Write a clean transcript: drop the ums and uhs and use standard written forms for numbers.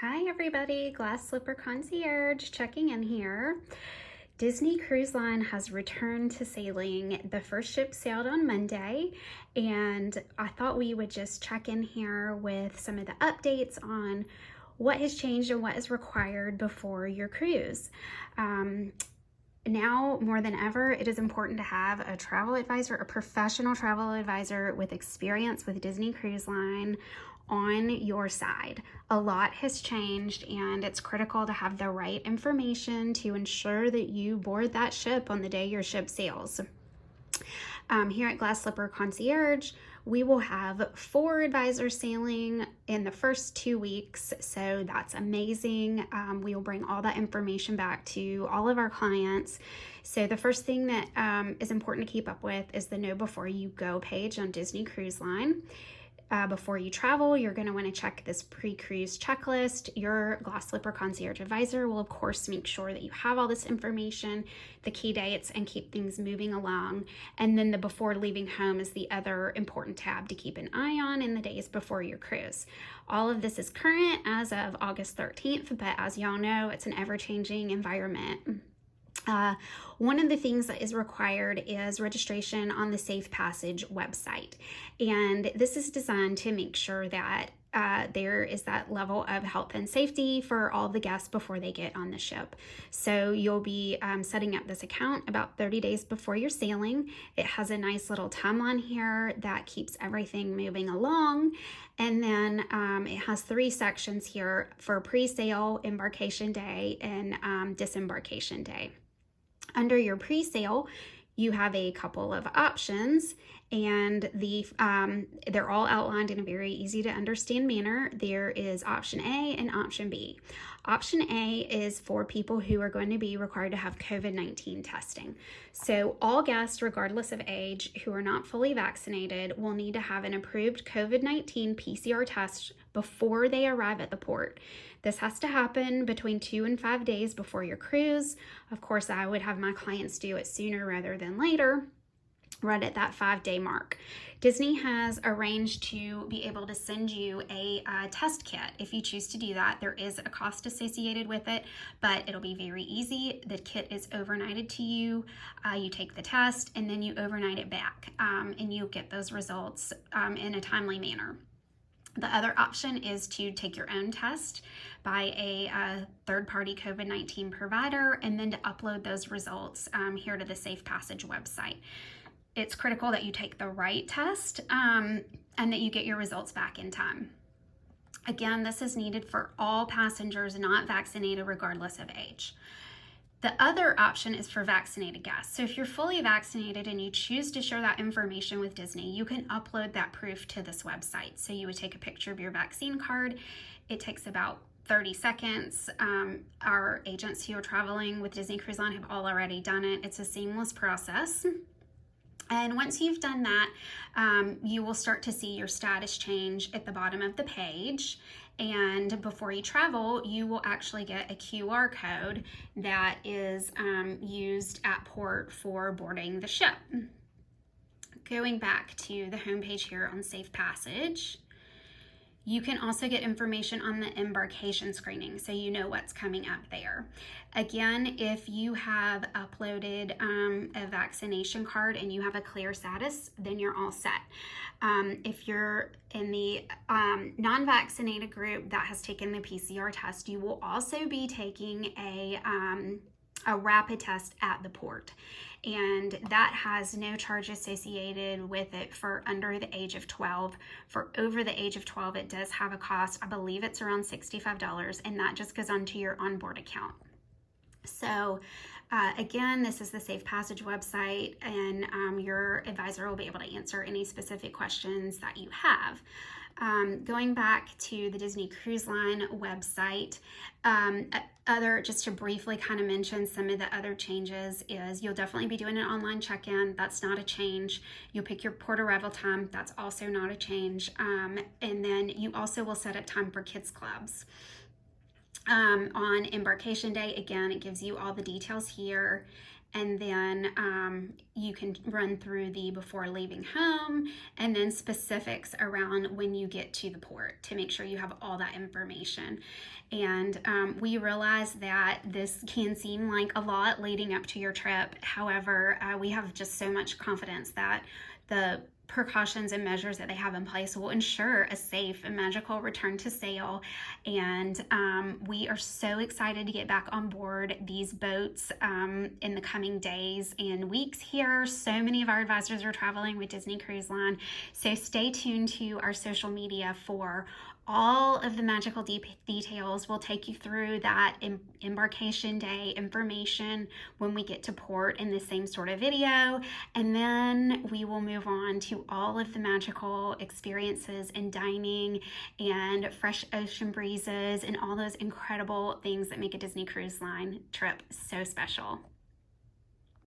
Hi everybody, Glass Slipper Concierge checking in here. Disney Cruise Line has returned to sailing. The first ship sailed on Monday, and I thought we would just check in here with some of the updates on what has changed and what is required before your cruise. Now more than ever, it is important to have a travel advisor, a professional travel advisor with experience with Disney Cruise Line on your side. A lot has changed, and it's critical to have the right information to ensure that you board that ship on the day your ship sails. Here at Glass Slipper Concierge, we will have 4 advisors sailing in the first 2 weeks, so that's amazing. We will bring all that information back to all of our clients. So the first thing that is important to keep up with is the Know Before You Go page on Disney Cruise Line. Before you travel, you're going to want to check this pre-cruise checklist. Your Glass Slipper Concierge advisor will, of course, make sure that you have all this information, the key dates, and keep things moving along. And then the before leaving home is the other important tab to keep an eye on in the days before your cruise. All of this is current as of August 13th, but as y'all know, it's an ever-changing environment. One of the things that is required is registration on the Safe Passage website, and this is designed to make sure that there is that level of health and safety for all the guests before they get on the ship. So you'll be setting up this account about 30 days before you're sailing. It has a nice little timeline here that keeps everything moving along. And then it has 3 sections here for pre-sale, embarkation day, and disembarkation day. Under your pre-sale, you have a couple of options, and they're all outlined in a very easy to understand manner. There is option A and option B. Option A is for people who are going to be required to have COVID-19 testing. So all guests, regardless of age, who are not fully vaccinated will need to have an approved COVID-19 PCR test before they arrive at the port. This has to happen between 2 and 5 days before your cruise. Of course, I would have my clients do it sooner rather than later, right at that 5-day mark. Disney has arranged to be able to send you a test kit if you choose to do that. There is a cost associated with it, but it'll be very easy. The kit is overnighted to you. You take the test and then you overnight it back, and you get those results in a timely manner. The other option is to take your own test by a third-party COVID-19 provider and then to upload those results here to the Safe Passage website. It's critical that you take the right test and that you get your results back in time. Again, this is needed for all passengers not vaccinated, regardless of age. The other option is for vaccinated guests. So if you're fully vaccinated and you choose to share that information with Disney, you can upload that proof to this website. So you would take a picture of your vaccine card. It takes about 30 seconds. Our agents who are traveling with Disney Cruise Line have already done it. It's a seamless process. And once you've done that, you will start to see your status change at the bottom of the page. And before you travel, you will actually get a QR code that is used at port for boarding the ship. Going back to the homepage here on Safe Passage, you can also get information on the embarkation screening, so you know what's coming up there. Again, if you have uploaded a vaccination card and you have a clear status, then you're all set. If you're in the non-vaccinated group that has taken the PCR test, you will also be taking a rapid test at the port, and that has no charge associated with it for under the age of 12. For over the age of 12, it does have a cost. I believe it's around $65, and that just goes onto your onboard account. So again, this is the Safe Passage website, and your advisor will be able to answer any specific questions that you have. Going back to the Disney Cruise Line website, just to briefly kind of mention some of the other changes is you'll definitely be doing an online check-in. That's not a change. You'll pick your port arrival time. That's also not a change. And then you also will set up time for kids clubs. On embarkation day, again, it gives you all the details here. and then you can run through the before leaving home, and then specifics around when you get to the port to make sure you have all that information. And we realize that this can seem like a lot leading up to your trip. However, we have just so much confidence that the precautions and measures that they have in place will ensure a safe and magical return to sail. And we are so excited to get back on board these boats in the coming days and weeks here. So many of our advisors are traveling with Disney Cruise Line. So stay tuned to our social media for all of the magical details. We'll take you through that embarkation day information when we get to port in the same sort of video, and then we will move on to all of the magical experiences and dining and fresh ocean breezes and all those incredible things that make a Disney Cruise Line trip so special.